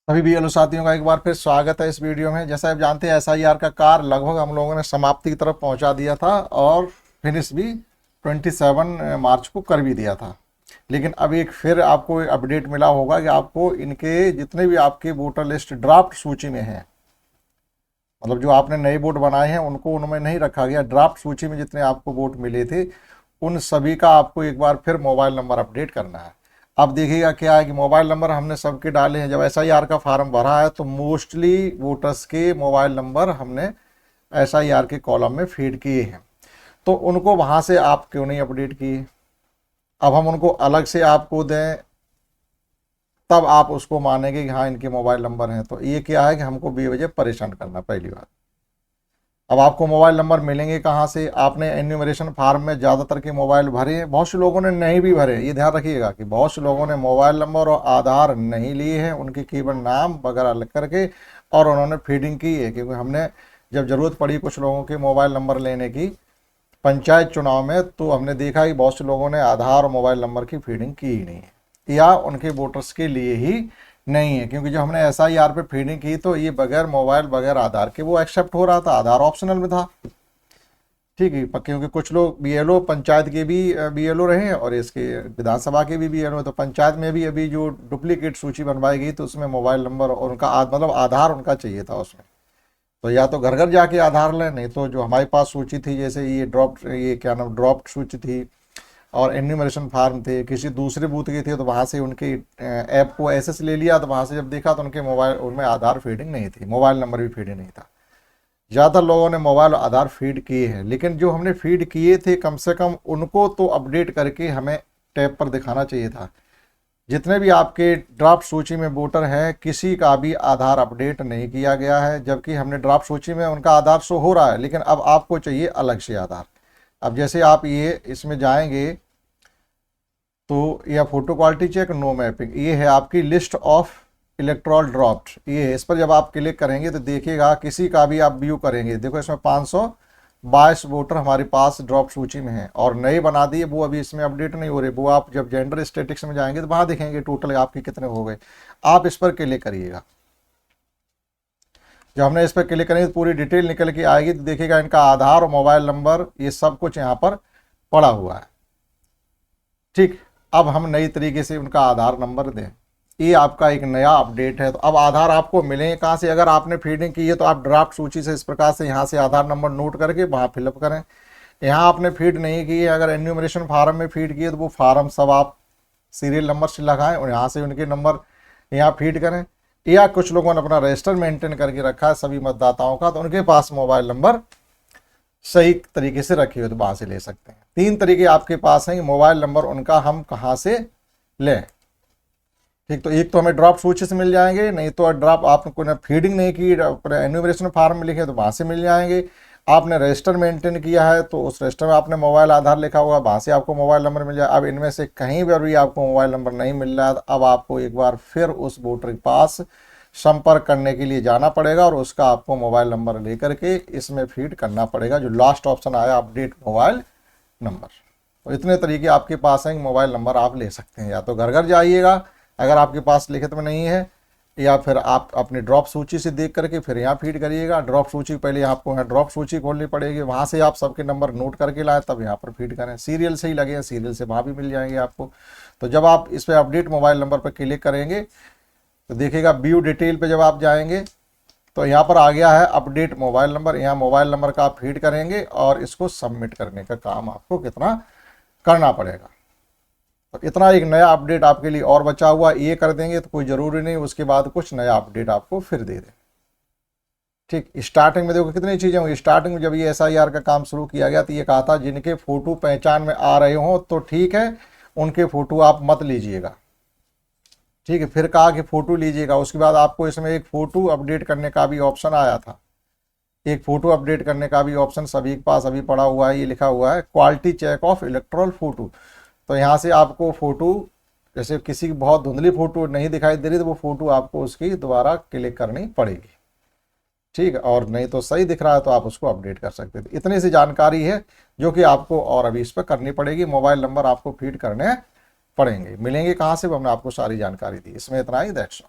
सभी बीएलओ साथियों का एक बार फिर स्वागत है इस वीडियो में। जैसा आप जानते हैं एसआईआर का कार्य लगभग हम लोगों ने समाप्ति की तरफ पहुंचा दिया था और फिनिश भी 27 मार्च को कर भी दिया था। लेकिन अब एक फिर आपको एक अपडेट मिला होगा कि आपको इनके जितने भी आपके वोटर लिस्ट ड्राफ्ट सूची में हैं, मतलब जो आपने नए वोट बनाए हैं उनको उनमें नहीं रखा गया, ड्राफ्ट सूची में जितने आपको वोट मिले थे उन सभी का आपको एक बार फिर मोबाइल नंबर अपडेट करना है। अब देखिएगा क्या है कि मोबाइल नंबर हमने सबके डाले हैं। जब एसआईआर का फॉर्म भरा है तो मोस्टली वोटर्स के मोबाइल नंबर हमने एसआईआर के कॉलम में फीड किए हैं, तो उनको वहाँ से आप क्यों नहीं अपडेट किए। अब हम उनको अलग से आपको दें तब आप उसको मानेंगे कि हाँ इनके मोबाइल नंबर हैं। तो ये क्या है कि हमको बेवजह परेशान करना। पहली बात, अब आपको मोबाइल नंबर मिलेंगे कहाँ से। आपने एन्यूमरेशन फार्म में ज़्यादातर के मोबाइल भरे हैं, बहुत से लोगों ने नहीं भी भरे। ये ध्यान रखिएगा कि बहुत से लोगों ने मोबाइल नंबर और आधार नहीं लिए हैं, उनके केवल नाम वगैरह लिख करके और उन्होंने फीडिंग की है। क्योंकि हमने जब ज़रूरत पड़ी कुछ लोगों के मोबाइल नंबर लेने की पंचायत चुनाव में, तो हमने देखा कि बहुत से लोगों ने आधार और मोबाइल नंबर की फीडिंग की ही नहीं है या उनके वोटर्स के लिए ही नहीं है। क्योंकि जब हमने एसआईआर पे फीडिंग की तो ये बगैर मोबाइल बगैर आधार के वो एक्सेप्ट हो रहा था, आधार ऑप्शनल में था। ठीक है, क्योंकि कुछ लोग बीएलओ पंचायत के भी बीएलओ रहे हैं और इसके विधानसभा के भी बीएलओ। तो पंचायत में भी अभी जो डुप्लीकेट सूची बनवाई गई तो उसमें मोबाइल नंबर और उनका मतलब आधार उनका चाहिए था उसमें। तो या तो घर घर जाके आधार लें, नहीं तो जो हमारे पास सूची थी जैसे ये क्या नाम ड्रॉप्ड सूची थी और एन्यूमरेशन फार्म थे, किसी दूसरे बूथ के थे तो वहाँ से उनके ऐप को एसएस ले लिया, तो वहाँ से जब देखा तो उनके मोबाइल उनमें आधार फीडिंग नहीं थी, मोबाइल नंबर भी फीडिंग नहीं था। ज़्यादातर लोगों ने मोबाइल आधार फीड किए हैं, लेकिन जो हमने फीड किए थे कम से कम उनको तो अपडेट करके हमें टैब पर दिखाना चाहिए था। जितने भी आपके ड्राफ्ट सूची में वोटर हैं किसी का भी आधार अपडेट नहीं किया गया है, जबकि हमने ड्राफ्ट सूची में उनका आधार शो हो रहा है, लेकिन अब आपको चाहिए अलग से आधार। अब जैसे आप ये इसमें जाएंगे तो यह photo quality check no mapping, ये है आपकी लिस्ट ऑफ इलेक्ट्रॉल ड्रॉप्ड, ये है। इस पर जब आप क्लिक करेंगे तो देखिएगा किसी का भी आप व्यू करेंगे, देखो इसमें 522 वोटर हमारे पास ड्रॉप सूची में है और नए बना दिए, वो अभी इसमें अपडेट नहीं हो रहे। वो आप जब जेंडर स्टेटिक्स में जाएंगे तो वहाँ देखेंगे टोटल आपके कितने हो गए। आप इस पर क्लिक करिएगा, जब हमने इस पर क्लिक करेंगे तो पूरी डिटेल निकल के आएगी। तो देखिएगा इनका आधार और मोबाइल नंबर ये सब कुछ यहाँ पर पड़ा हुआ है। ठीक, अब हम नई तरीके से उनका आधार नंबर दें, ये आपका एक नया अपडेट है। तो अब आधार आपको मिलेंगे कहाँ से। अगर आपने फीडिंग की है तो आप ड्राफ्ट सूची से इस प्रकार से यहाँ से आधार नंबर नोट करके वहाँ फिलअप करें। यहाँ आपने फीड नहीं की है, अगर एन्यूमरेशन फार्म में फीड किए तो वो फार्म सब आप सीरियल नंबर से लगाएं और यहाँ से उनके नंबर यहाँ फीड करें। या कुछ लोगों ने अपना रजिस्टर मेंटेन करके रखा है सभी मतदाताओं का, तो उनके पास मोबाइल नंबर सही तरीके से रखे हुए तो वहाँ से ले सकते हैं। 3 तरीके आपके पास हैं कि मोबाइल नंबर उनका हम कहाँ से लें। ठीक, तो एक तो हमें ड्रॉप सूची से मिल जाएंगे, नहीं तो ड्रॉप आपको फीडिंग नहीं की एन्यूमरेशन फार्म में लिखे तो वहाँ से मिल जाएंगे। आपने रजिस्टर मेंटेन किया है तो उस रजिस्टर में आपने मोबाइल आधार लिखा होगा, वहाँ से आपको मोबाइल नंबर मिल जाए। अब इनमें से कहीं पर भी आपको मोबाइल नंबर नहीं मिल रहा है, अब आपको एक बार फिर उस वोटर के पास संपर्क करने के लिए जाना पड़ेगा और उसका आपको मोबाइल नंबर लेकर के इसमें फीड करना पड़ेगा, जो लास्ट ऑप्शन आया अपडेट मोबाइल नंबर। तो इतने तरीके आपके पास हैं, मोबाइल नंबर आप ले सकते हैं। या तो घर घर जाइएगा अगर आपके पास लिखित में नहीं है, या फिर आप अपनी ड्रॉप सूची से देख करके फिर यहाँ फीड करिएगा। ड्रॉप सूची पहले आपको यहाँ ड्रॉप सूची खोलनी पड़ेगी, वहाँ से आप सबके नंबर नोट करके लाएं तब यहाँ पर फीड करें। सीरियल से ही लगे हैं, सीरियल से वहाँ भी मिल जाएंगे आपको। तो जब आप इस पर अपडेट मोबाइल नंबर पर क्लिक करेंगे तो देखिएगा व्यू डिटेल पे जब आप जाएंगे तो यहाँ पर आ गया है अपडेट मोबाइल नंबर। यहाँ मोबाइल नंबर का आप फीड करेंगे और इसको सबमिट करने का काम आपको कितना करना पड़ेगा। तो इतना एक नया अपडेट आपके लिए और बचा हुआ, ये कर देंगे तो कोई ज़रूरी नहीं उसके बाद कुछ नया अपडेट आपको फिर दे दें। ठीक, स्टार्टिंग में देखो कितनी चीज़ें होंगी। स्टार्टिंग में जब ये एसआईआर का काम शुरू किया गया तो ये कहा था जिनके फ़ोटो पहचान में आ रहे हों तो ठीक है, उनके फ़ोटो आप मत लीजिएगा। ठीक है, फिर कहा कि फ़ोटो लीजिएगा। उसके बाद आपको इसमें एक फ़ोटो अपडेट करने का भी ऑप्शन आया था, एक फ़ोटो अपडेट करने का भी ऑप्शन सभी के पास अभी पड़ा हुआ है। ये लिखा हुआ है quality check of electoral photo. तो यहाँ से आपको फ़ोटो, जैसे किसी की बहुत धुंधली फ़ोटो नहीं दिखाई दे रही तो वो फ़ोटो आपको उसकी दोबारा क्लिक करनी पड़ेगी। ठीक है, और नहीं तो सही दिख रहा है तो आप उसको अपडेट कर सकते थे। इतनी सी जानकारी है जो कि आपको और अभी इस पर करनी पड़ेगी। मोबाइल नंबर आपको फीड करने पड़ेंगे। मिलेंगे कहाँ से, हमने आपको सारी जानकारी दी। इसमें इतना ही, दैट्स ऑल।